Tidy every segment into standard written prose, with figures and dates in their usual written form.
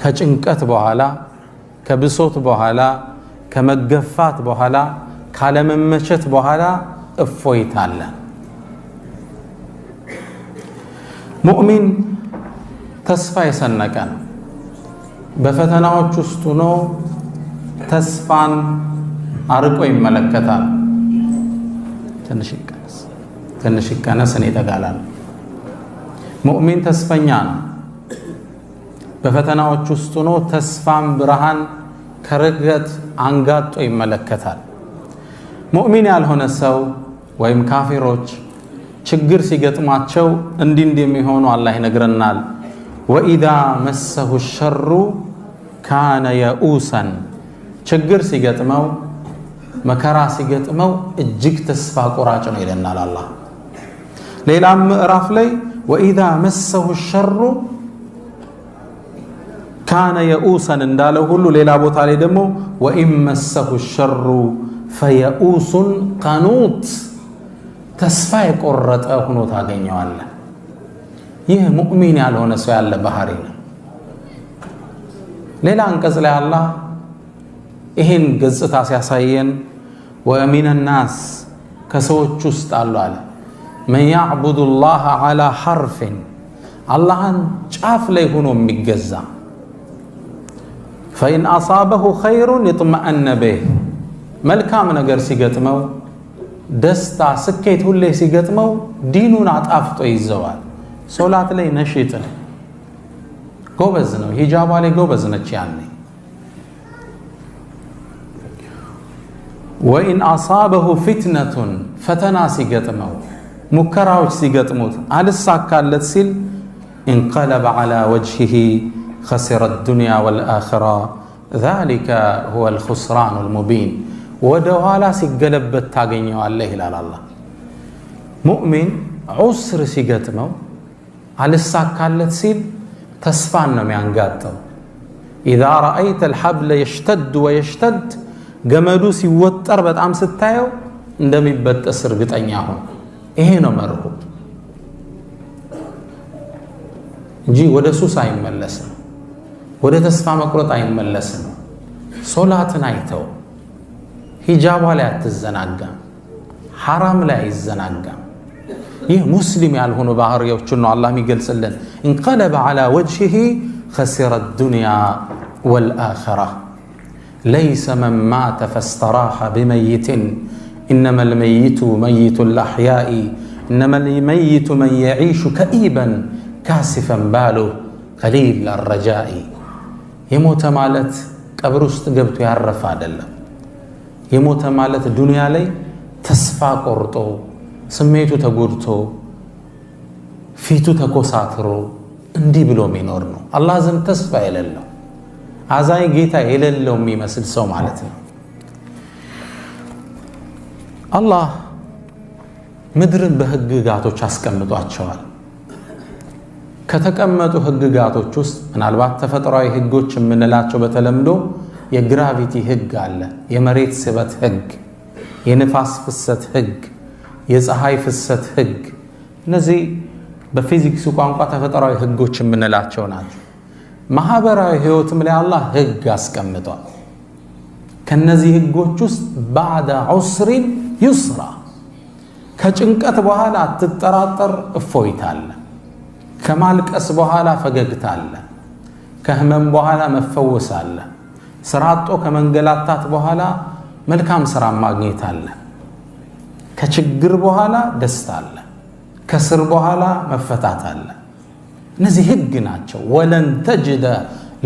ከጭንቀት በኋላ ከብሶት በኋላ ከመገፋት በኋላ ካለመመቸት በኋላ እፎይታ አለ። ሙእሚን ተስፋ የሰነቀ ነው። በፈተናዎች ውስጥ ሆኖ ተስፋን አርቆ ይመለከታል። ትንሽ ይቀነስ እኔ ተጋላል። ሙእሚን ተስፈኛ ነው። በፈተናዎች ውስጥ ሆኖ ተስፋን ብርሃን ከርቀት አንጋጦ ይመለከታል። ሙእሚን ያልሆነ ሰው ወይም ካፊሮች ችግር ሲገጥማቸው እንዲህ የሚሆኑ አላህ ይነግረናል። ወኢዛ መሰሁ ሸሩ ካነ የኡሰን ችግር ሲገጥመው መከራ ሲገጥመው እጅግ ተስፋ ቆራጭ ነው ይለናል አላህ። ሌላም ምዕራፍ ላይ ወኢዛ መሰሁ ሸሩ ካነ የኡሰን እንዳለው ሁሉ ሌላ ቦታ ላይ ደግሞ ወኢን መሰሁ ሸሩ ፈየኡሱን ቀኑት ተስፋ የቆረጠ ሆኖ ታገኘዋለህ። ይህ ሙእሚን ያልሆነ ሰው ያለ ባህሪ ነው። ሌላ አንቀጽ ላይ አላህ ይህን ገጽታ ሲያሳየን ወሚነ ናስ ከሰዎች ውስጥ አሉ አለ መን ያዕቡዱ ላህ ዓላ ሐርፍን አላህን ጫፍ ላይ ሆኖ የሚገዛ ፈኢን አሳበሁ ኸይሩን ይጥመአነ ቢህ መልካም ነገር ሲገጥመው ደስታ ስኬት ሁሌ ሲገጥመው ዲኑን አጣፍጦ ይዘዋል። ሶላት ላይ ነሽጥ ነው፣ ጎበዝ ነው፣ ሂጃባ ላይ ጎበዝ ነች። ያኔ ወኢን አሳበሁ ፊትነቱን ፈተና ሲገጥመው ሙከራዎች ሲገጥሙት አልሳካለት ሲል እንቀለበ ዐላ ወጅሂሂ خسر الدنيا والآخرة ذلك هو الخسران المبين ودوالا سيقلبت تاقينيو عليه لا الله. مؤمن عسر سيقتمو على الساكالت سيل تسفاننا ميانقاتو إذا رأيت الحبل يشتد ويشتد قمدو سيوتر بتعام ستايو اندمي بتأسر قطعنياهم إهنا مرهوب جي ودسوس አይመለስም ወደ ተስፋ መቁረጥ አይመለስም። ሶላትን አይተው ሂጃባ ላይ አትዘናጋም፣ ሐራም ላይ አይዘናጋም። ይህ ሙስሊም ያልሆኑ ባህሪዎችን ነው አላህ የሚገልጽልን። እንቀለበ ዐላ ወጅሂሂ خسر الدنيا والآخرة ليس من مات فاستراح بميت إنما الميت ميت الأحياء إنما الميت من يعيش كئيبا كاسفا باله قليل الرجاء የሞተ ማለት ቀብር ውስጥ ገብቶ ያረፈ አይደለም። የሞተ ማለት ዱንያ ላይ ተስፋ ቆርጦ ስሜቱ ተጎድቶ ፊቱ ተኮሳትሮ እንዲህ ብሎ የሚኖር ነው። አላህ ዘንድ ተስፋ የሌለው አዛኝ ጌታ የሌለው የሚመስል ሰው ማለት ነው። አላህ ምድርን በህግጋቶች አስቀምጧቸዋል። ከተቀመጡ ህግጋቶች ውስጥ ምናልባት ተፈጥሯዊ ህጎች የምንላቸው በተለምዶ የግራቪቲ ህግ አለ፣ የመሬት ስበት ህግ፣ የንፋስ ፍሰት ህግ፣ የፀሐይ ፍሰት ህግ። እነዚህ በፊዚክስ ቋንቋ ተፈጥሯዊ ህጎች የምንላቸው ናቸው። ማህበራዊ ህይወትም ላይ አላህ ህግ አስቀምጧል። ከነዚህ ህጎች ውስጥ ባዕደ ዑስሪን ዩስራ ከጭንቀት በኋላ አትጠራጠር እፎይታ አለ። ከማልቀስ በኋላ ፈገግታ አለ። ከህመም በኋላ መፈወስ አለ። ስራ አጥቶ ከመንገላታት በኋላ መልካም ስራ ማግኘት አለ። ከችግር በኋላ ደስታ አለ። ከስር በኋላ መፈታት አለ። እነዚህ ህግ ናቸው። ወለን ተጅደ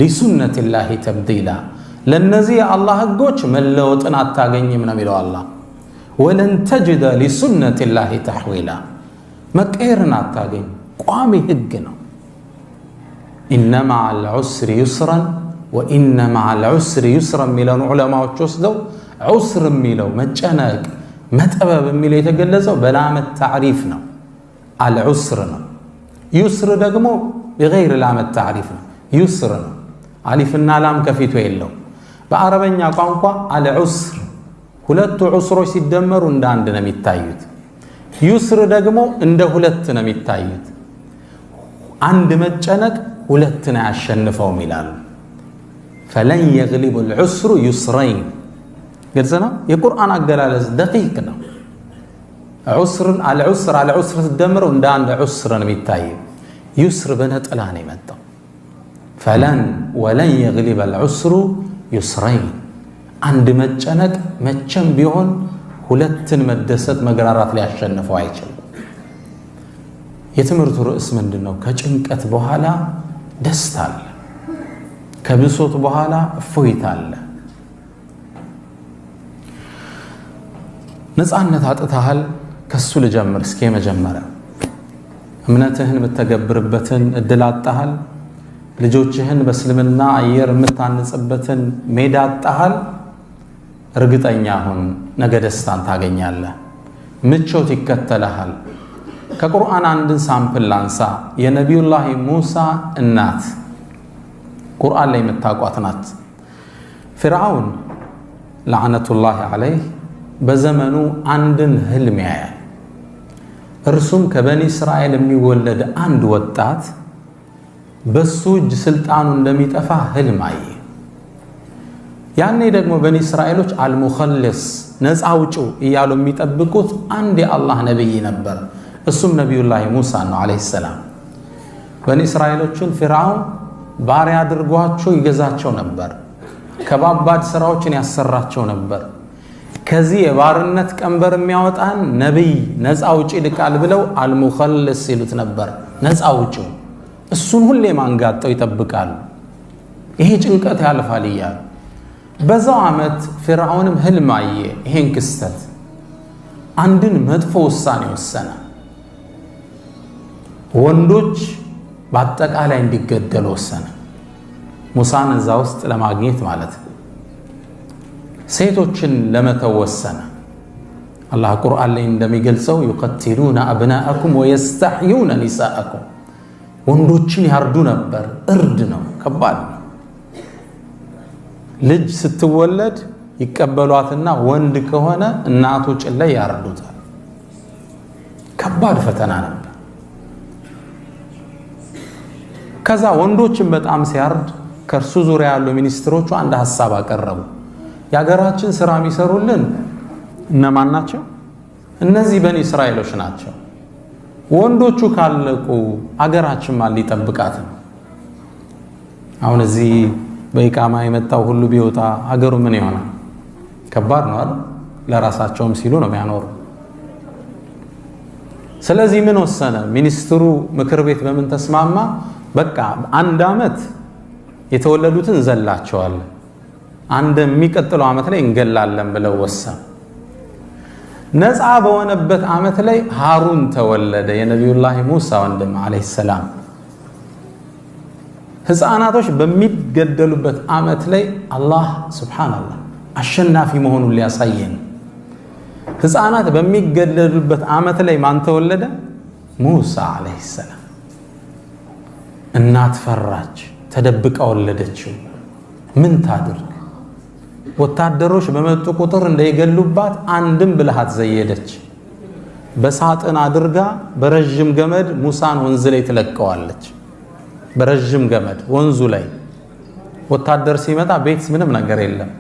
ሊሱነቲላሂ ተብዲላ ለነዚህ የአላህ ህጎች መለወጥን አታገኝም ነው የሚለው አላህ። ወለን ተጅደ ሊሱነቲላሂ ተሕዊላ መቀየርን አታገኝ፣ ቋሚ ህግ ነው። ኢነ መዐል ዑስሪ ዩስረን ወኢነ መዐል ዑስሪ ዩስረን የሚለውን ዑለማዎች ወስደው ዑስር የሚለው መጨነቅ መጠበብ የሚለው የተገለጸው በላመት ታዕሪፍ ነው። አልዑስር ነው። ዩስር ደግሞ በገይር ላመት ታዕሪፍ ነው። ዩስር ነው። አሊፍና ላም ከፊቱ የለው። በአረበኛ ቋንቋ አልዑስር ሁለቱ ዑስሮች ሲደመሩ እንደ አንድ ነው የሚታዩት። ዩስር ደግሞ እንደ ሁለት ነው የሚታዩት። አንድ መጨነቅ ሁለትን አያሸንፈውም ይላሉ። فلن يغلب العسر يسرين قلنا የቁርአን አገላለጽ ደቂቅ ነው ዑስርን على عسر ተደምሮ እንደ አንድ ዑስር ነው የሚታየው يسر በነጠላ ነው የመጣው فلن ولن يغلب العسر يسرين አንድ መጨነቅ መቼም ቢሆን ሁለትን መደሰት መግራራት ላይ ያሸንፈው አይችልም የትምርቱ ርዕስ ምንድነው ከጭንቀት በኋላ ደስታ አለ ከብሶት በኋላ እፎይታ አለ ነፃነት አጥተሃል ከሱ ልጀምር እስኪ መጀመሪያ እምነትህን የምትተገብርበትን እድል አጣሃል ልጆችህን በእስልምና አየር የምታንጽበትን ሜዳ አጣሃል እርግጠኛ ሁን ነገ ደስታን ታገኛለህ ምቾት ይከተልሃል ከቁርአን አንድን ሳምፕል ላንሳ የነቢዩላህ ሙሳ እናት ቁርአን ላይ የምታቋት ናት ፍርዓውን ለዓነቱላህ ዐለይህ በዘመኑ አንድን ህልም ያያል እርሱም ከበኒ እስራኤል የሚወለድ አንድ ወጣት በሱ እጅ ስልጣኑ እንደሚጠፋ ህልም አየ ያኔ ደግሞ በኒ እስራኤሎች አልሙኸልስ ነፃ አውጪው እያሉ የሚጠብቁት አንድ የአላህ ነብይ ነበር እሱም ነቢዩላህ ሙሳ ነው አለይሂ ሰላም በኒ እስራኤሎችን ፍርዓውን ባሪያ አድርጓቸው ይገዛቸው ነበር ከባባድ ስራዎችን ያሰራቸው ነበር ከዚህ የባርነት ቀንበር የሚያወጣን ነብይ ነፃ አውጪ ልቃል ብለው አልሙኸልስ ይሉት ነበር ነፃ አውጪው እሱን ሁሌ ማንጋጠው ይጠብቃሉ ይሄ ጭንቀት ያልፋል ይያል በዛው አመት ፍርዓውንም ህልም አየ ይሄን ክስተት አንድን መጥፎ ውሳኔ ወሰነ ወንዶች በአጠቃላይ እንዲገደሉ ወሰነ ሙሳን እዛ ውስጥ ለማግኘት ማለት ሴቶችን ለመተው ወሰነ አላህ ቁርአን ላይ እንደሚገልጸው يقتلون أبناءكم ويستحيون نساءكم ወንዶችን ያርዱ ነበር እርድ ነው ከባድ ልጅ ስትወለድ ይቀበሏትና ወንድ ከሆነ እናቱ ጭን ላይ ያርዱታል ከባድ ፈተና ነበር ከዛ ወንዶችን በጣም ሲያርድ ከርሱ ዙሪያ ያሉ ሚኒስትሮቹ አንድ ሐሳብ አቀረቡ ያገራችን ስራ የሚሰሩልን እነማን ናቸው እነዚህ በኒ እስራኤሎች ናቸው ወንዶቹ ካለቁ አገራችን ማን ሊጠብቃት ነው አሁን እዚህ በኢቃማ የመጣው ሁሉ ቢወጣ አገሩ ምን ይሆናል ከባድ ነው አይደል ለራሳቸውም ሲሉ ነው የሚያኖሩ ስለዚህ ምን ወሰነ ሚኒስትሩ ምክር ቤት በምን ተስማማ በቃ አንድ አመት የተወለዱትን ዘላቸዋል አንድ የሚቀጥለው አመት ላይ እንገላለን ብለው ወሰኑ ነፃ በሆነበት አመት ላይ ሃሩን ተወለደ የነቢዩላህ ሙሳ ወንድም አለይሂ ሰላም ህፃናቶች በሚገደሉበት አመት ላይ አላህ ሱብሃንአላህ አሸናፊ መሆኑን ሊያሳየን ህፃናት በሚገደሉበት አመት ላይ ማን ተወለደ ሙሳ አለይሂ ሰላም እናት ፈራች ተደብቃ ወለደችው ምን ታድርግ ወታደሮች በመጡ ቁጥር እንደይገሉባት አንድም ብልሃት ዘየደች በሳጥን አድርጋ በረጅም ገመድ ሙሳን ወንዝ ላይ ትለቀዋለች በረጅም ገመድ ወንዙ ላይ ወታደር ሲመጣ ቤት ምንም ነገር የለም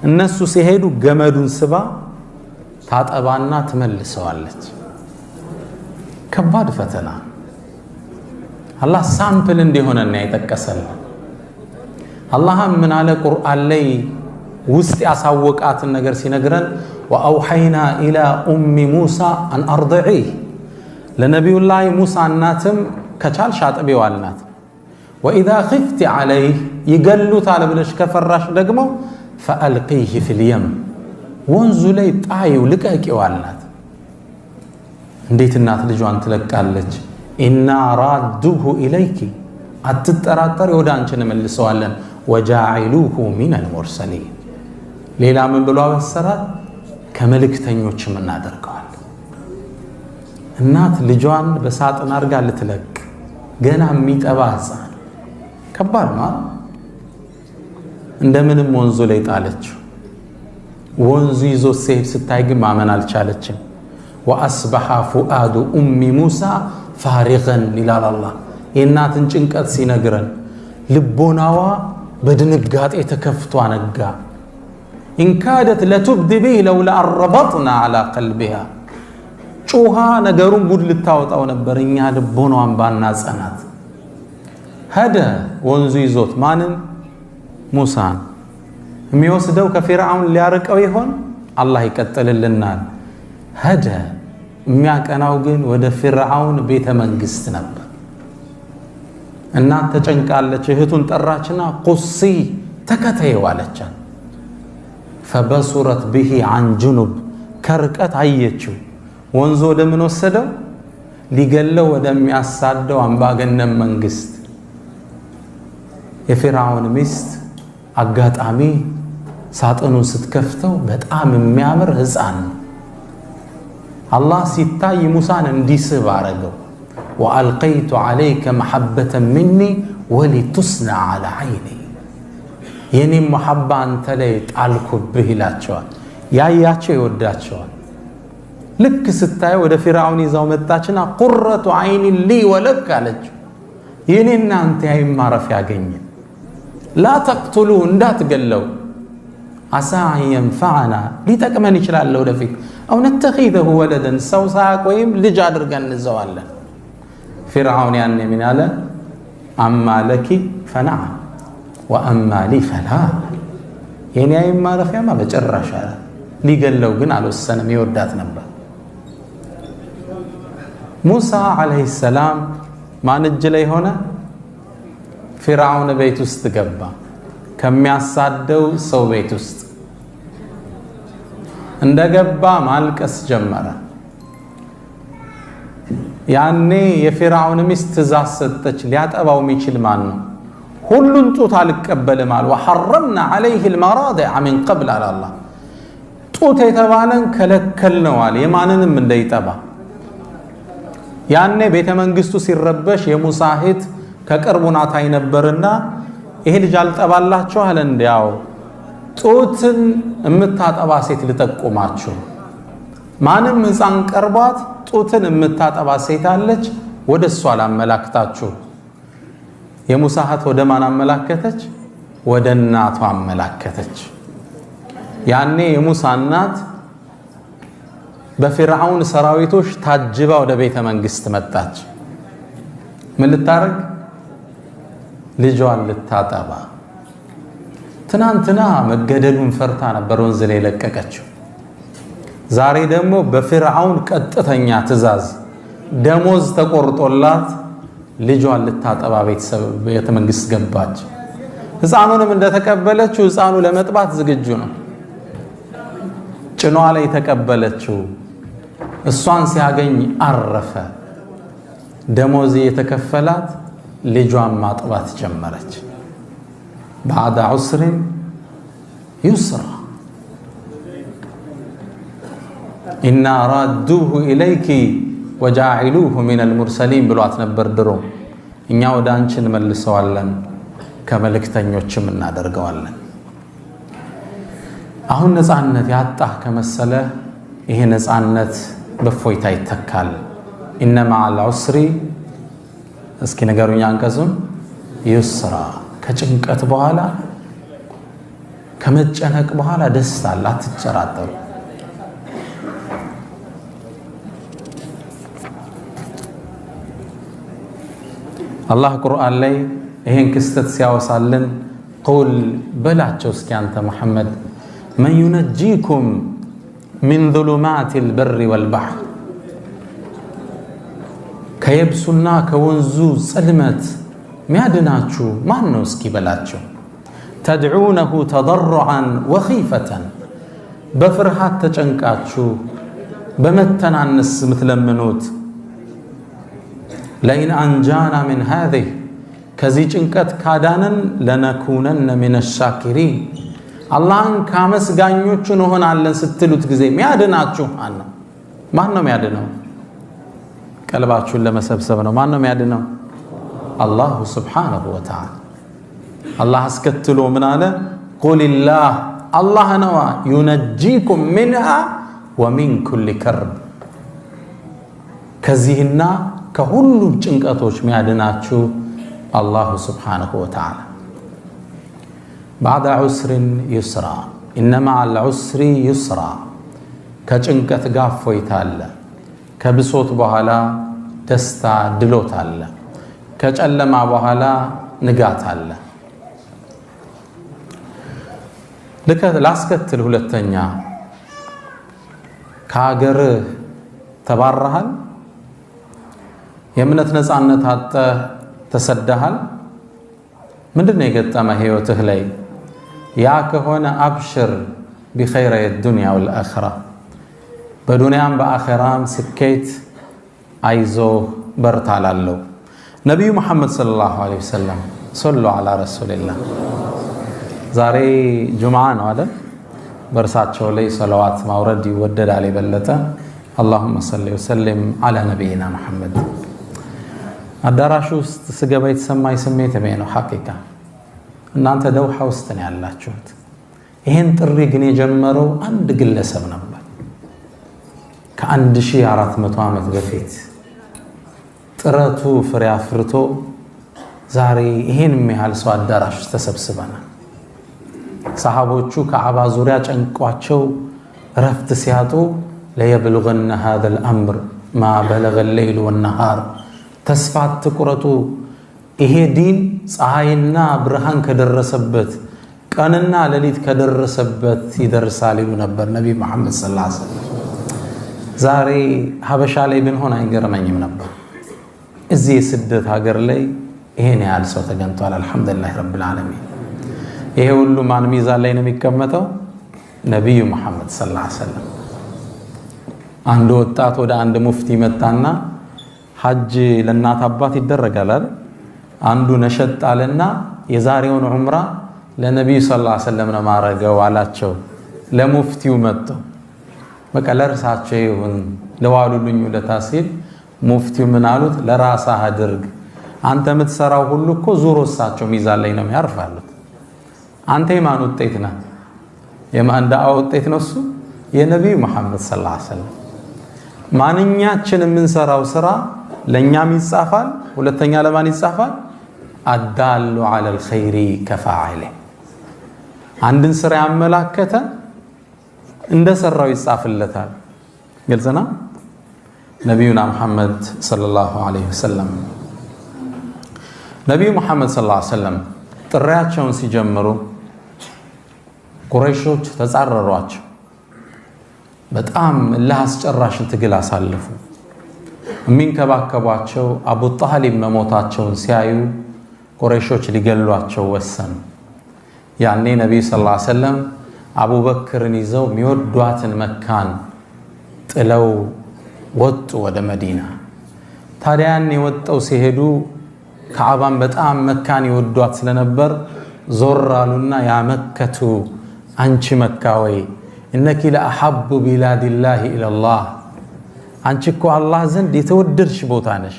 እነሱ ሲሄዱ ገመዱን ስባ ታጠባና ትመልሰዋለች ከባድ ፈተና አላህ ሳምፕል እንዲሆነና ይተከሰለ አላህም ምን አለ ቁርአን ላይ ውስጥ ያሳወቃትን ነገር ሲነግረን ወአውሐይና ኢላ ኡሚ ሙሳ አን አርضዒህ ለነቢዩላህ ሙሳ እናትም ከቻልሽ አጥቢው አልናት ወኢዛ ኺፍቲ ዐለይህ ይገሉታል ብለሽ ከፈራሽ ደግሞ ፈአልቂህ ፊል የም ወንዙ ላይ ጣይው ልቀቂው አልናት እንዴት እናት ልጇን ትለቃለች ኢና ራዱሁ ኢለይኪ አትጠራጠሪ ወደ አንቺ እንመልሰዋለን ወጃዒሉሁ ሚነል ሙርሰሊን ሌላ ምን ብሎ አበሰራት ከመልእክተኞችም እናደርገዋል እናት ልጇን በሳጥን አርጋ ልትለቅ ገና የሚጠባ ሕፃን ከባድ ነው እንደምንም ወንዙ ላይ ጣለችው ወንዙ ይዞ ሲሄድ ስታይ ግን ማመን አልቻለችም ወአስበሐ ፉአዱ ኡሚ ሙሳ ፋሪገን ይላል አላህ የእናትን ጭንቀት ሲነግረን ልቦናዋ በድንጋጤ ተከፍቶ አነጋ إن كادت لتبدي به لولا أربطنا على قلبها ጩሃ ነገሩን ጉድ ልታወጣው ነበር እኛ ልቦናዋን ባናጸናት ሄደ ወንዙ ይዞት ማንን ሙሳን የሚወስደው ከፊርዓውን ሊያርቀው ይሆን አላህ ይቀጥልልናል ሄደ የሚያቀናው ግን ወደ ፊርዓውን ቤተ መንግስት ነበር እናት ተጨንቃለች እህቱን ጠራችና ቁሲ ተከተየው አለቻት فبصرت به عن جنب ከርቀት አየችው ወንዞ ወደምን ወሰደው ሊገለው ወደሚያሳደው አምባገነን መንግስት የፊርዓውን ሚስት አጋጣሚ ሳጥኑን ስትከፍተው በጣም የሚያምር ህፃን አላህ ሲታይ ሙሳን እንዲስብ አረገው وألقيت عليك محبة مني ولتصنع على عيني የኔ መሐባ አንተ ላይ ጣልኩብህ ይላቸዋል ያያቸው ይወዳቸዋል ልክ ስታይ ወደ ፊርዓውን ይዛው መጣችና ቁረቱ አይን ሊ ወለክ አለች የኔና አንተ ያይማረፍ ያገኘ لا تقتلوا እንዳትገለው عسى أن ينفعنا ሊጠቅመን ይችላል ወደፊት أو نتخذه ولدا ሰው ሳያውቅ ወይም ልጅ አድርገን እንዘዋለን فرعون يعني من على أما لك فنعم وأما لي فلا يعني أي ما رفع ما بجرش لي قال له قن على السنة يودات نبأ موسى عليه السلام ما نجلي هنا فرعون بيت استقبا كم يصدوا سو بيت است اندقبا مالك اسجمرا يعني የፊርዓውን ሚስት ትእዛዝ ሰጠች ሊያጠባው የሚችል ማን ነው ሁሉን ጡት አልቀበልም አለ وحرمنا عليه المراضع من قبل على الله ጡት የተባለን ከለከልነው አለ የማንንም እንዳይጠባ ያኔ ቤተ መንግስቱ ሲረበሽ የሙሳ እህት ከቅርቡና ታይ ነበርና ይሄ ልጅ አልጠባላችሁ አለ እንዲያው ጡትን እምታጠባ ሴት ልጠቁማችሁ ማንም ህፃን ቀርቧት ጡትን እምታጠባ ሴት አለች ወደሷ አላመላክታችሁ የሙሳ እህት ወደ ማን አመላከተች ወደ እናቷ አመላከተች ያኔ የሙሳ እናት በፊርዓውን ሰራዊቶች ታጅባ ወደ ቤተ መንግስት መጣች ምን ልታረግ ልጇን ልታጠባ ትናንትና መገደሉን ፈርታ ነበር ወንዝ ላይ ለቀቀችው ዛሬ ደግሞ በፊርዓውን ቀጥተኛ ትእዛዝ ደሞዝ ተቆርጦላት ልጇን ልታጠባ ቤተ መንግስት ገባች ህፃኑንም እንደተቀበለችው ህፃኑ ለመጥባት ዝግጁ ነው ጭኗ ላይ ተቀበለችው እሷን ሲያገኝ አረፈ ደሞዝ የተከፈላት ልጇን ማጥባት ጀመረች بعد عسر يسرا إنا رادوه إليك وجاعلوه من المرسلين ብሏት ነበር ድሮ እኛ ወደ አንቺ እንመልሰዋለን ከመልእክተኞችም እናደርገዋለን አሁን ነፃነት ያጣህ ከመሰለ ይሄ ነፃነት በፎይታ ይተካል إنما على العسر እስኪ ነገሩኛ አንቀጹን يسرا ከጭንቀት በኋላ ከመጨነቅ በኋላ ደስታ አትጨራጠሩ الله قرآن لي ይሄን ክስተት ሲያወሳልን قل በላቸው እስኪ አንተ መሐመድ من ينجيكم من ظلمات البر والبحر ከየብሱና ከወንዙ ጽልመት ሚያድናችሁ ማን ነው እስኪ በላቸው تدعونه تضرعا وخيفة በፍርሃት ተጨንቃችሁ በመተናነስ ምትለምኑት لئن أنجانا من هذه كذي ጭንቀት ካዳነን لنكونن من الشاكرين አላህን ካመስጋኞቹ እንሆናለን ስትሉት ጊዜ ሚያድናችሁ ማን ነው ሚያድነው ቀልባችሁን ለመሰብሰብ ነው ማን ነው ሚያድነው الله سبحانه وتعالى الله اسكتلو من على قل الله الله نوا ينجيكم منها ومن كل كرب كذيهنا كهلم ጭንቀቶች ሚያድናችሁ الله سبحانه وتعالى بعد عسر يسرا إن مع العسر يسرا كجنكت قافويت الله كبسوت بحالا دستا دلوت الله كجلما بحالا نقات الله لك لاسكت الهلتنيا كاغر تبارهل يمنت نزعنت حتى تسدهل ምንድነው የገጠመ ህይወትህ ላይ ያ ከሆነ አብሽር بخير الدنيا والاخره በዱንያም በአኺራም ስኬት አይዞ በርታላለው ነብዩ መሐመድ ሰለላሁ ዐለይሂ ወሰለም صلوا على رسول الله ዛሬ ጁምዓ ነው አይደል በርሳቸው ላይ ሰላዋት ማውረድ ይወደዳል ይበለጠ اللهم صل وسلم على نبينا محمد አዳራሽ ውስጥ ስገባ የተሰማኝ ስሜት ነው ሐቂቃ እናንተ ደውሃ ውስጥ ነው ያላችሁት ይሄን ጥሪ ግን የጀመረው አንድ ግለሰብ ነበር ከ1400 ዓመት በፊት ጥረቱ ፍሬ አፍርቶ ዛሬ ይሄን የሚያህል ሰው አዳራሽ ውስጥ ተሰብስበናል ሰሃቦቹ ከአባ ዙሪያ ጨንቋቸው ረፍት ሲያጡ ለየብልغن هذا الامر ما بلغ الليل والنهار ተስፋት ተቆረጡ ይሄ ዲን ፀሐይና ብርሃን ከደረሰበት ቀንና ሌሊት ከደረሰበት ይደርሳል ይሉ ነበር ነብይ መሐመድ ሰለላሁ ዐለይሂ ወሰለም ዛሬ ሀበሻ ላይ ብንሆን አይገርመኝም ነበር እዚህ ስደት ሀገር ላይ ይሄን ያህል ሰው ተገንቷል አልহামዱሊላህ ረብል ዓለሚን ይሄ ሁሉ ማን ሚዛን ላይ ነው የሚቀመጠው ነብዩ መሐመድ ሰለላሁ ዐለይሂ ወሰለም አንድ ወጣት ወደ አንድ ሙፍቲ መጣና ሐጅ ለናት አባት ይደረጋል አይደል አንዱ ነሸጥ አለና የዛሬውን ዑምራ ለነብዩ ሰለላሁ ዐለይሂ ወሰለም ነው ማረገው አላቸው ለሙፍቲው መጣ በቃ ለራሳቸው ይሁን ለዋሉልኝ ለታሲል ሙፍቲው ምን አሉት ለራስህ አድርግ አንተ የምትሰራው ሁሉ እኮ ዙሮሳቸው ሚዛን ላይ ነው ያርፋሉት አንተ የማን ውጤት ነህ የማን ዳዓ ውጤት ነው እሱ የነብዩ መሐመድ ሰለላሁ ዐለይሂ ወሰለም ማንኛችን የምንሰራው ስራ ለኛም ይጻፋል ሁለተኛ ለማን ይጻፋል አዳሉ على الخير كفاعله አንድን ስራ ያመላከተ እንደሰራው ይጻፍለታል ግልጽና ነብዩና መሐመድ ሰለላሁ ዐለይሂ ወሰለም ነብዩ መሐመድ ሰለላሁ ዐለይሂ ወሰለም ጥሪያቸውን ሲጀምሩ ቁረይሾች ተጻረሯቸው በጣም ለአስጨራሽ ትግል አሳለፉ የሚንከባከቧቸው አቡ ጣሊብ መሞታቸውን ሲያዩ ቁረይሾች ሊገሏቸው ወሰኑ ያኔ ነብዩ ሰለላሁ ዐለይሂ ወሰለም አቡበክርን ይዘው ሚወዷትን መካን ጥለው ወጡ ወደ መዲና ታዲያን የወጣው ሲሄዱ ከዓባን በጣም መካን ይወዷት ስለነበር ዞራሉና ያመከቱ አንቺ መካወይ انك لاحب بلاد الله الى الله አንቺ እኮ አላህ ዘንድ የተወደድሽ ቦታ ነሽ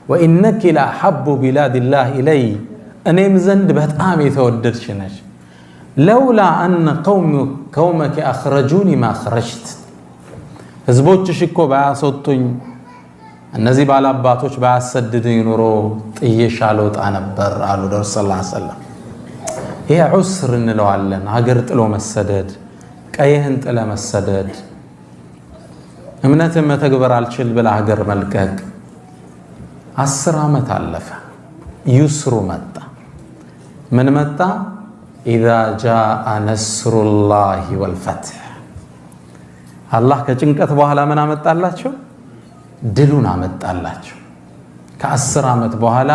وانك لاحب بلاد الله الي እኔም ዘንድ በጣም የተወደድሽ ነሽ لولا ان قومك اخرجوني ما خرجت ህዝቦችሽ እኮ ባያስወጡኝ እነዚህ ባላባቶች ባያሰደዱኝ ኑሮ ጥየሽ አልወጣ ነበር አሉ ረሱላህ ሰለላሁ ዐለይሂ ወሰለም ይሄ ዑስር እንለዋለን ሀገር ጥሎ መሰደድ ቀየህን ጥለ መሰደድ እምነትን መተግበር አልችል ብለ ሀገር መልቀቅ 10 ዓመት አለፈ ይስሩ መጣ ምን መጣ اذا جاء نصر الله والفتح አላህ ከጭንቀት በኋላ ምን አመጣላቸው ድሉን አመጣላቸው ከ10 ዓመት በኋላ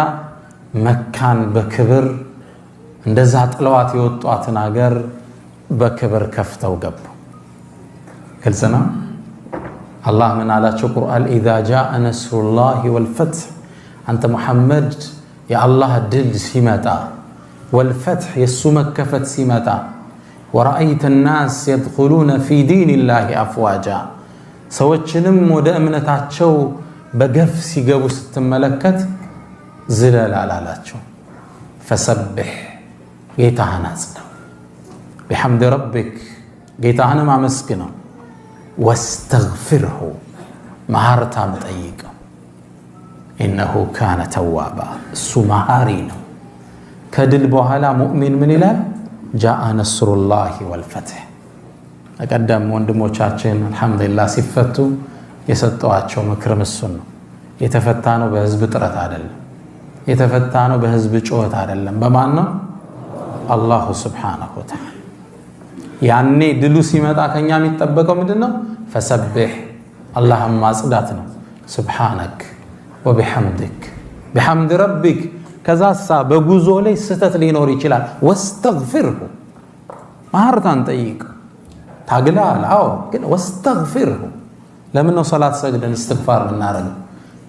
መካን በክብር እንደዛ ጥለዋት የወጧትን ሀገር በክብር ከፍተው ገቡ ግልጽና አላህ ምን አላቸው ቁርአን اذا جاء نصر الله والفتح አንተ መሐመድ የአላህ ድል ሲመጣ والفتح يسو مكفت سيمتا ورأيت الناس يدخلون في دين الله أفواجا سوچنم ወደ እምነታቸው በገፍ ሲገቡ ስትመለከት ዝለል አላላቸው فسبح ጌታህን አጽናው بحمد ربك ጌታህን ማመስግነው واستغفره መሐረታን ጠይቀው انه كان توابا እሱ መሐሪ ነው ከድል በኋላ ሙእሚን ምን ይላል ጃአ ነስሩላሂ ወልፈትህ። ቀደም ወንድሞቻችን አልহামዱሊላህ ሲፈቱ የሰጠዋቸው ምክርም እሱን ነው። የተፈታ ነው በህዝብ ጥረት አይደለም፣ የተፈታ ነው በህዝብ ጩኸት አይደለም። በማን ነው? አላሁ ሱብሓነሁ ወተዓላ። ያኔ ድሉ ሲመጣ ከኛ የሚጠበቀው ምንድነው? ፈሰብህ አላህን ማጽዳት ነው። ሱብሓነክ ወቢሐምድክ ቢሐምድ ረቢክ። ከዛሳ በጉዞ ላይ ስህተት ሊኖር ይችላል። ወስተግፊርሁ ማህርታን ጠይቅ። ታግላል አዎ፣ ግን ወስተግፊርሁ። ለምን ነው ሶላት ሰግደን እስትግፋር እናረግ?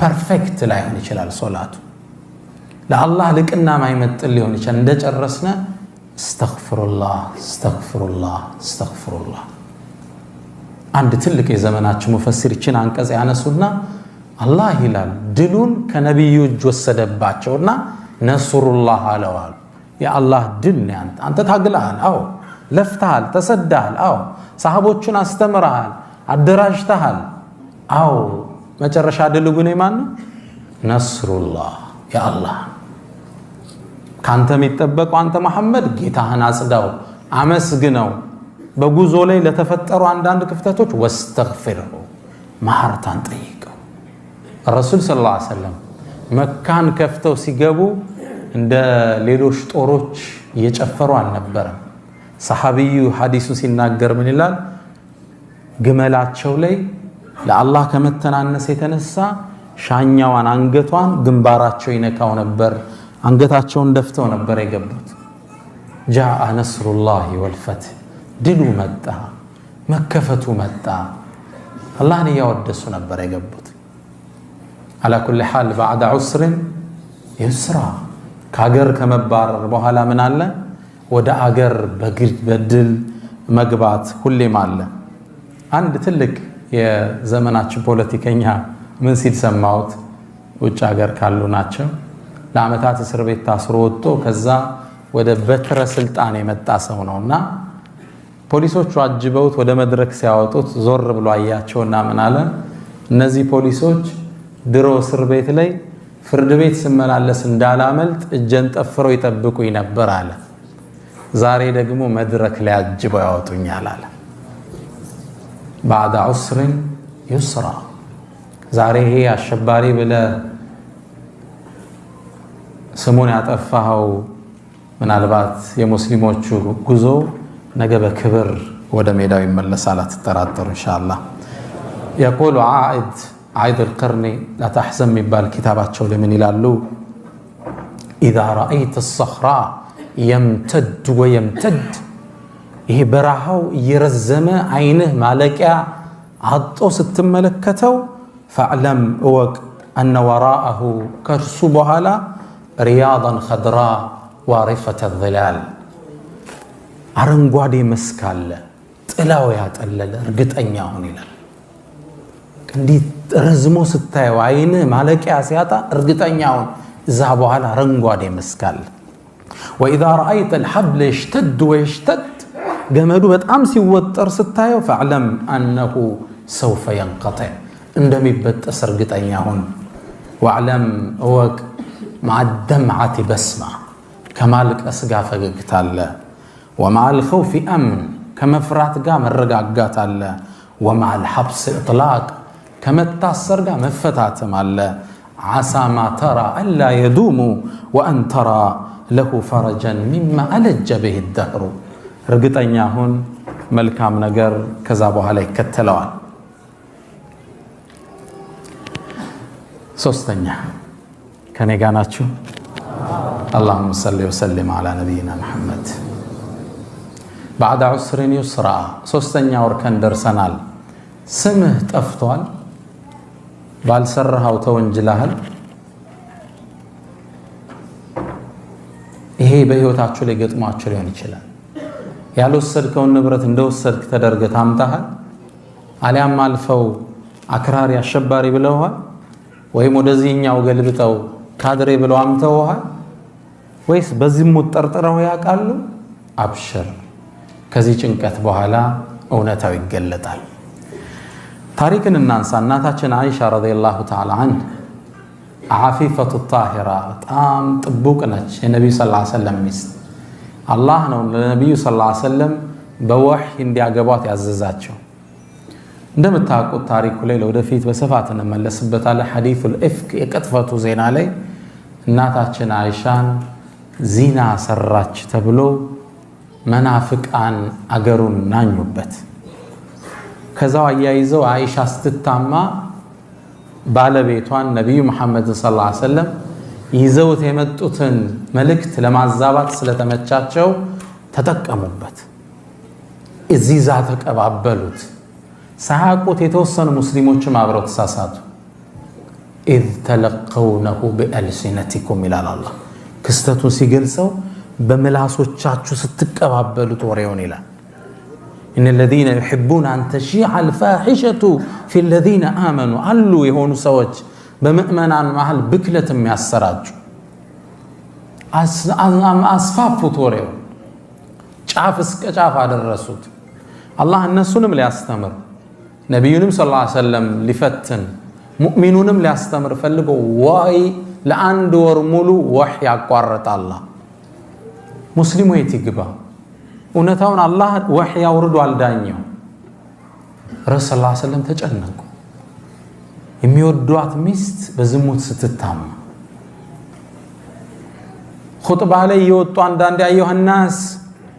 ፐርፌክት ላይሆን ይችላል ሶላቱ፣ ለአላህ ልቅና ማይመጥን ሊሆን ይችላል። እንደጨረስነ እስተግፊሩላህ እስተግፊሩላህ እስተግፊሩላህ። አንድ ትልቅ የዘመናችን ሙፈሲር ይችን አንቀጽ ያነሱና አላህ ይላል ድሉን ከነብዩ እጅ ወሰደባቸውና ነስሩላህ አለዋል። የአላህ ድል ነው። አንተ ታግላል አዎ፣ ለፍተሃል፣ ተሰዳሃል አዎ፣ ሰሃቦቹን አስተምረሃል፣ አደራጅተሃል አዎ። መጨረሻ ድሉ ግን የማን ነው? ነስሩላህ የአላህ። ካንተ የሚጠበቀው አንተ መሐመድ ጌታህን አጽዳው፣ አመስግነው። በጉዞ ላይ ለተፈጠሩ አንዳንድ ክፍተቶች ወስተግፊርሁ ማህርታን ጠይቀው። ረሱል ሰለላሁ ዐለይሂ ወሰለም መካን ከፍተው ሲገቡ እንደ ሌሎች ጦሮች እየጨፈሩ አልነበረም። ሰሐቢዩ ሐዲሱ ሲናገር ምን ይላል? ግመላቸው ላይ ለአላህ ከመተናነስ የተነሳ ሻኛዋን አንገቷን ግንባራቸው ይነካው ነበር። አንገታቸውን ደፍተው ነበር የገቡት። ጃአ ነስሩላሂ ወልፈትህ፣ ድሉ መጣ፣ መከፈቱ መጣ። አላህን እያወደሱ ነበር የገቡት። አላ ኩሊ ሐል ባዕደ ዑስርን ዩስራ። ከአገር ከመባረር በኋላ ምን አለ? ወደ አገር በድል መግባት ሁሌም አለ። አንድ ትልቅ የዘመናችን ፖለቲከኛ ምን ሲል ሰማሁት? ውጭ ሀገር ካሉ ናቸው። ለአመታት እስር ቤት ታስሮ ወጥቶ ከዛ ወደ በትረ ስልጣን የመጣ ሰው ነውና ፖሊሶቹ አጅበውት ወደ መድረክ ሲያወጡት ዞር ብሎ አያቸውና ምን አለ? እነዚህ ፖሊሶች ድሮ እስር ቤት ላይ ፍርድ ቤት ስመላለስ እንዳላመልጥ እጀን ጠፍረው ይጠብቁኝ ነበር አለ። ዛሬ ደግሞ መድረክ ላይ አጅበው ያወጡኛል አለ። ባዕደ ዑስርን ዩስራ። ዛሬ ይሄ አሸባሪ ብለህ ስሙን ያጠፋኸው ምናልባት የሙስሊሞቹ ጉዞ ነገ በክብር ወደ ሜዳው ይመለሳል፣ አትጠራጠሩ ኢንሻአላህ። يقول عائد القرني لا تحزن የሚባል ኪታባቸው ለምን ይላሉ? إذا رأيت الصخراء يمتد ويمتد። ይሄ በረሃው እየረዘመ አይንህ ማለቂያ አጥቶ ስትመለከተው فاعلم እወቅ أن وراءه ከርሱ በኋላ رياضا خضراء وارفة الظلال አረንጓዴ መስክ አለ፣ ጥላው ያጠለለ እርግጠኛ ሁን ይላል። እንዲህ ረዝሞ ስታየው አይንህ ማለቂያ ሲያጣ እርግጠኛ ሁን እዛ በኋላ አረንጓዴ መስክ አለ። وإذا رأيت الحبل يشتد ويشتد ገመዱ በጣም ሲወጠር ስታየው فاعلم أنه سوف ينقطع እንደሚበጠስ እርግጠኛ ሁን። واعلم እወቅ مع الدمعة بسمة ከማልቀስ ጋር ፈገግታ አለ። ومع الخوف أمن كمفرات قا مرقاقات الله. ومع الحبس إطلاق كمتاثر قا مفتات الله. عسى ما ترى ألا يدوم وأن ترى له فرجا مما ألج به الدهر. رقطن ياهن ملكام نقر كذابو عليك كتلوان. سوستنيا كان يقاناتشو اللهم صل وسلم على نبينا محمد. بعد عسر يسرا سوستنيا وركن درسنال سمه تفتوال بالسرها وتونجلها ይሄ በህይወታችሁ ላይ ገጥሟችሁ ሊሆን ይችላል። ያልወሰድከውን ንብረት እንደወሰድክ ተደርገህ ታምጣሃል። አሊያም አልፈው አክራሪ አሸባሪ ብለውሃል፣ ወይም ወደዚህኛው ገልብጠው ካድሬ ብለው አምተውሃል፣ ወይስ በዝሙት ጠርጥረው ያውቃሉ? አብሽር፣ ከዚህ ጭንቀት በኋላ እውነታው ይገለጣል። ታሪክን እናንሳ። እናታችን አይሻ ረዲየላሁ ተዓላ ዐንሃ ዓፊፈቱ ጣሂራ በጣም ጥቡቅ ነች፣ የነብዩ ሰለላሁ ዐለይሂ ወሰለም ሚስት። አላህ ነው ለነብዩ ሰለላሁ ዐለይሂ ወሰለም በወህይ እንዲያገቧት ያዘዛቸው። እንደምታውቁት ታሪኩ ላይ ለወደፊት በስፋት እንመለስበታለን። ሐዲሱል ኢፍክ የቅጥፈቱ ዜና ላይ እናታችን አይሻን ዚና ሰራች ተብሎ መናፍቃን አገሩን ናኙበት። ከዛው አያይዘው አይሻ ስትታማ ባለቤቷን ነብዩ መሐመድ ሰለላሁ ዐለይሂ ወሰለም ይዘውት የመጡትን መልእክት ለማዛባት ስለተመቻቸው ተጠቀሙበት። እዚዛ ተቀባበሉት። ሳያውቁት የተወሰኑ ሙስሊሞችም አብረው ተሳሳቱ። ኢዝ ተለቀውነሁ ቢአልሲነቲኩም ይላል አላህ። ክስተቱን ሲገልጸው በምላሶቻችሁ ስትቀባበሉት ወሬውን ይላል። ኢነ الذين يحبون أن تشيع الفاحشة في الذين آمنوا አሉ የሆኑ ሰዎች በምእመናን መሃል ብክለት የሚያሰራጩ አስፋፉት ወሬውን ጫፍ እስከ ጫፍ አደረሱት። አላህ እነሱንም ሊያስተምር ነብዩንም ሰለላሁ ዐለይሂ ወሰለም ሊፈትን ሙእሚኑንም ሊያስተምር ፈልጎ ወይ ለአንድ ወር ሙሉ ወህይ ያቋረጣል። ሙስሊሙ የት ይግባ? እውነታውን አላህ ወህይ አውርዶ አልዳኘው። ረሱል ሰለላሁ ዐለይሂ ወሰለም ተጨነቁ። የሚወዷት ሚስት በዝሙት ስትታማ ኹጥባ ላይ የወጡ አንዳንድ አዩሃ الناس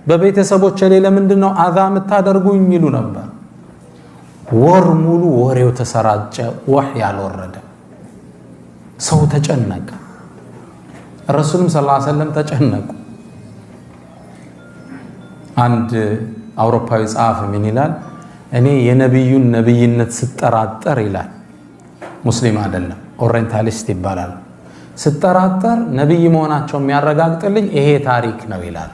በቤተሰቦች ላይ ለምንድነው አዛ የምታደርጉኝ ይሉ ነበር። ወር ሙሉ ወሬው ተሰራጨ፣ ወህይ አልወረደ። ሰው ተጨነቀ። ረሱልም ሰለላሁ ዐለይሂ ወሰለም ተጨነቁ። አንድ አውሮፓዊ ጸሐፊ ምን ይላል? እኔ የነብዩን ነብይነት ስጠራጠር ይላል። ሙስሊም አይደለም፣ ኦሪየንታሊስት ይባላል። ስጠራጠር ነብይ መሆናቸው የሚያረጋግጥልኝ ይሄ ታሪክ ነው ይላል።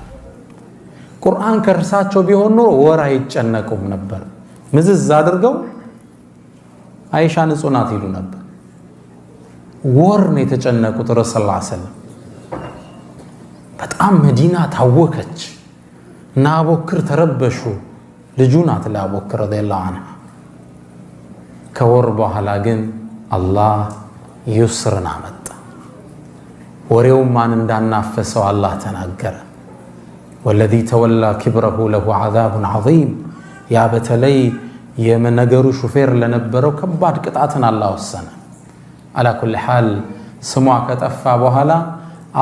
ቁርአን ከርሳቸው ቢሆን ኖሮ ወር አይጨነቁም ነበር። ምዝዝ አድርገው አይሻ ንጹህ ናት ይሉ ነበር። ወር ነው የተጨነቁት። ረሱል ሰለላሁ ዐለይሂ ወሰለም በጣም መዲና ታወከች እና አቡበክር ተረበሹ። ልጁ ናት ለአቡበክር ረዲየላሁ ዐንሁ። ከወር በኋላ ግን አላህ ይስርን አመጣ። ወሬው ማን እንዳናፈሰው አላህ ተናገረ። ወለዚ ተወላ ኪብረሁ ለሁ ዐዛቡን ዐዚም። ያ በተለይ የነገሩ ሹፌር ለነበረው ከባድ ቅጣትን አላህ ወሰነ። አላ ኩል ሐል ስሟ ከጠፋ በኋላ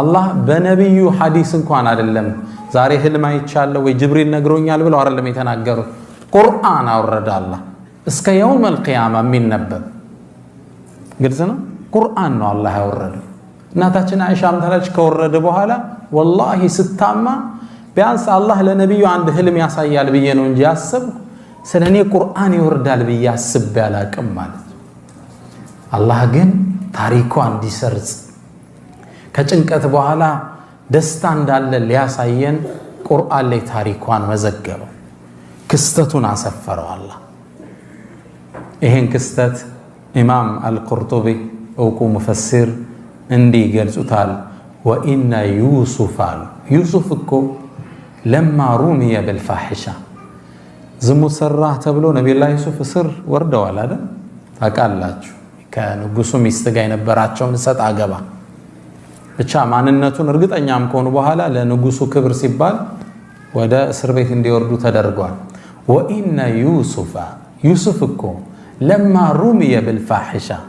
አላህ በነብዩ ሐዲስ እንኳን አይደለም ዛሬ ህልም አይቻለሁ ወይ ጅብሪል ነግሮኛል ብለው አይደለም የተናገሩት። ቁርአን አወረደ አላህ እስከ የውመል ቂያማ የሚነበብ ግልጽ ነው። ቁርአን ነው አላህ ያወረደው። እናታችን አይሻም ተላች ከወረደ በኋላ ወላሂ ስታማ ቢያንስ አላህ ለነብዩ አንድ ህልም ያሳያል ብዬ ነው እንጂ ያሰብኩ ስለኔ ቁርአን ይወርዳል ብዬ አስቤ አላቅም ማለት። አላህ ግን ታሪኳ እንዲሰርጽ ከጭንቀት በኋላ ደስታ እንዳለ ሊያሳየን ቁርአን ላይ ታሪኳን መዘገበው። ክስተቱን አሰፈረው አላህ። ይሄን ክስተት ኢማም አልቁርጡቢ እውቁ ሙፈሲር እንዲህ ገልጹታል። ወኢነ ዩሱፍ አሉ ዩሱፍ እኮ ለማ ሩሚየ بالفاحشه ዝሙት ሰራህ ተብሎ ነብዩላህ ዩሱፍ እስር ወርደዋል አይደል? ታውቃላችሁ። ከንጉሱ ሚስት ጋር የነበራቸውን ሰጣ ገባ ብቻ ማንነቱን እርግጠኛም ከሆኑ በኋላ ለንጉሱ ክብር ሲባል ወደ እስር ቤት እንዲወርዱ ተደርጓል። ወኢነ ዩሱፍ እኮ ለማ ሩሚየ بالفاحشه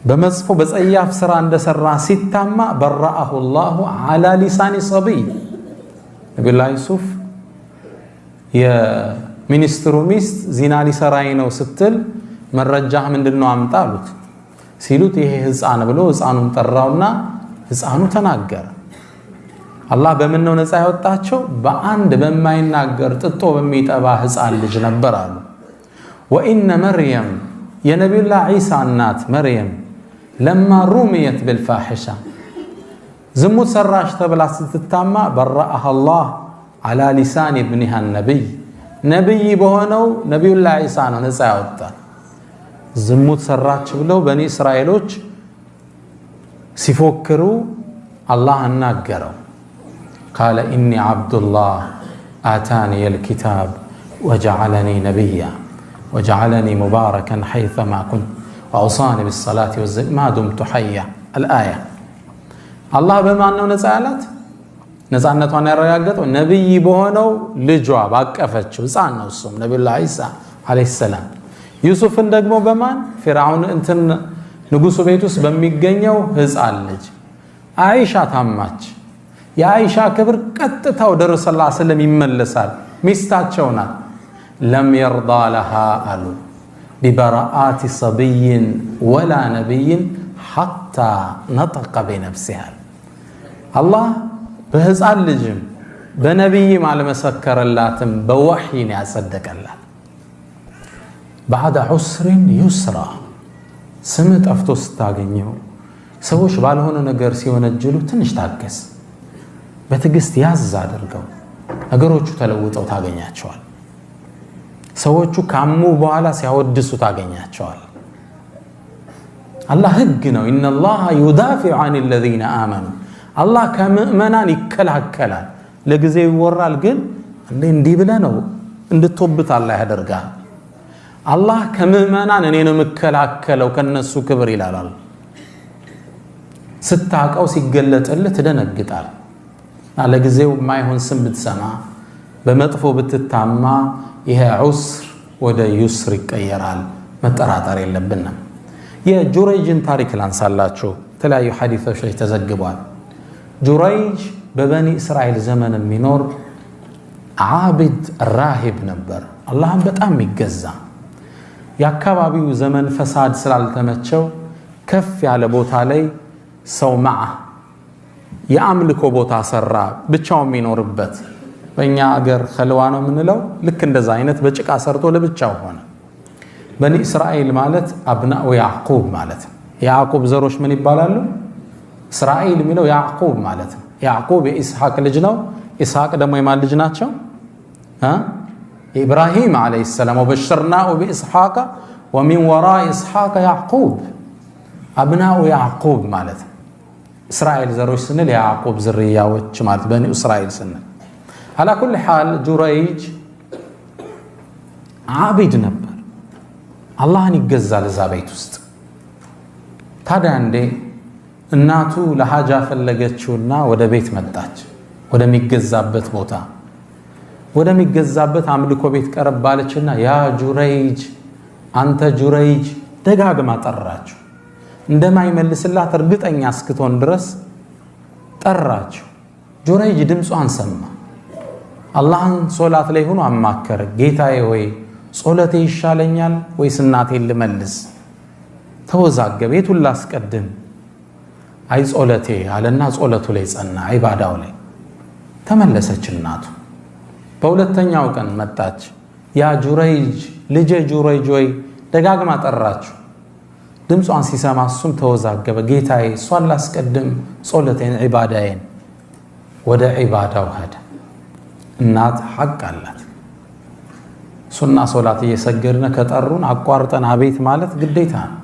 በመጽፎ በጸያፍ ስራ እንደሰራ ሲታማ በራአሁ الله على لسان صبي ነብዩላህ ዩሱፍ የሚኒስትሩ ሚስት ዚና ሊሰራይ ነው ስትል መረጃህ ምንድነው አምጣሉት ሲሉት ይሄ ህፃን ብሎ ህፃኑን ጠራውና ህፃኑ ተናገረ። አላህ በምን ነው ነፃ ያወጣቸው? በአንድ በማይናገር ጥጦ በሚጠባ ህፃን ልጅ ነበር አሉ። ወኢነ መርየም የነብዩላህ ዒሳ እናት መርየም ለማ ሩሚየት بالفاحشه ዝሙት ሰራሽ ተብላ ስትታማ በራአህ الله على لسان ابنها النبي ነብይ በሆነው ነብዩላህ ዒሳ ነው ነፃ ያወጣ። ዝሙት ሰራች ብለው በኒ እስራኤሎች ሲፎክሩ አላህ አናገረው። قال اني عبد الله اتاني الكتاب وجعلني نبيا وجعلني مباركا حيثما كنت واوصاني بالصلاه والزكاه ما دمت حيا الايه الله بما انه نزالت ነፃነቷን ያረጋገጠው ነብይ በሆነው ልጇ ባቀፈችው ሕፃን ነው። እሱም ነብዩላህ ኢሳ አለይሂ ሰላም። ዩሱፍን ደግሞ በማን ፊርዓውን እንትን ንጉሱ ቤት ውስጥ በሚገኘው ሕፃን ልጅ። አይሻ ታማች። የአይሻ ክብር ቀጥታ ወደ ረሱል ሰለላሁ ዐለይሂ ወሰለም ይመለሳል። ሚስታቸው ናት። ለም የርዳ ለሃ አሉ ቢበራአት ሰብይን ወላ ነቢይን ሐታ ነጠቀ ቢነፍሲሃ። አላህ በሕፃን ልጅም በነቢይም አልመሰከረላትም፣ በወሕይን ያጸደቀላት። ባዕደ ዑስሪን ዩስራ። ስም ጠፍቶ ስታገኘው ሰዎች ባልሆነ ነገር ሲወነጅሉ ትንሽ ታገስ፣ በትዕግስት ያዝ አድርገው ነገሮቹ ተለውጠው ታገኛቸዋል። ሰዎቹ ካሙ በኋላ ሲያወድሱ ታገኛቸዋል። አላህ ህግ ነው። ኢነላህ ዩዳፊዑ ዐን ለዚነ አመኑ። አላህ ከምእመናን ይከላከላል። ለጊዜው ይወራል፣ ግን እንዲህ ብለህ ነው እንድትወብት አላህ ያደርጋል። አላህ ከምእመናን እኔ ነው የምከላከለው ከነሱ ክብር ይላል። ስታቀው ሲገለጥልህ ትደነግጣል። ለጊዜው የማይሆን ስም ብትሰማ በመጥፎ ብትታማ ይሄ ዑስር ወደ ዩስር ይቀየራል። መጠራጠር የለብንም። የጁረይጅን ታሪክ ላንሳላችሁ። የተለያዩ ሐዲሶች ላይ ተዘግቧል። ጁረይጅ በበኒ እስራኤል ዘመን የሚኖር ዓቢድ ራሂብ ነበር። አላህን በጣም የሚገዛ። የአካባቢው ዘመን ፈሳድ ስላልተመቸው ከፍ ያለ ቦታ ላይ ሰው ማዓ የአምልኮ ቦታ ሰራ፣ ብቻው የሚኖርበት። በእኛ አገር ኸልዋ ነው የምንለው። ልክ እንደዛ አይነት በጭቃ ሰርቶ ለብቻው ሆነ። በኒ እስራኤል ማለት አብናኡ ያዕቁብ ማለት ነው። ያዕቁብ ዘሮች ምን ይባላሉ? እስራኤል የሚለው ያዕቁብ ማለት ነው። ያዕቁብ የኢስሐቅ ልጅ ነው። ኢስሐቅ ደግሞ የማን ልጅ ናቸው? ኢብራሂም ዓለይሂ ሰላም። ወበሸርናሁ ቢኢስሐቅ ወሚን ወራኢ ኢስሐቅ ያዕቁብ። አብናኡ ያዕቁብ ማለት ነው። እስራኤል ዘሮች ስንል የያዕቁብ ዝርያዎች ማለት በኒ እስራኤል ስንል። አላ ኩል ሓል ጁረይጅ ዓቢድ ነበር። አላህን ይገዛል እዛ ቤት ውስጥ። ታዲያ እንዴ እናቱ ለሃጃ ፈለገችውና ወደ ቤት መጣች። ወደሚገዛበት ቦታ ወደሚገዛበት አምልኮ ቤት ቀረባለችና ያ ጁረይጅ፣ አንተ ጁረይጅ ደጋግማ ጠራችው። እንደማይመልስላት እርግጠኛ እስክትሆን ድረስ ጠራችው። ጁረይጅ ድምጿን ሰማ። አላህን ሶላት ላይ ሆኖ አማከረ። ጌታዬ ሆይ ጾለቴ ይሻለኛል ወይስ እናቴን ልመልስ? ተወዛገበ። የቱን ላስቀድም? አይ ጾለቴ አለና ጾለቱ ላይ ጸና፣ ዒባዳው ላይ ተመለሰች እናቱ። በሁለተኛው ቀን መጣች። ያ ጁረይጅ ልጄ ጁረይጅ ወይ ደጋግማ ጠራችው። ድምጿን ሲሰማ እሱም ተወዛገበ። ጌታዬ እሷን ላስቀድም ጾለቴን ዒባዳዬን? ወደ ዒባዳው ሄደ። እናት ሐቅ አላት። ሱና ሶላት እየሰገድን ከጠሩን አቋርጠን አቤት ማለት ግዴታ ነው።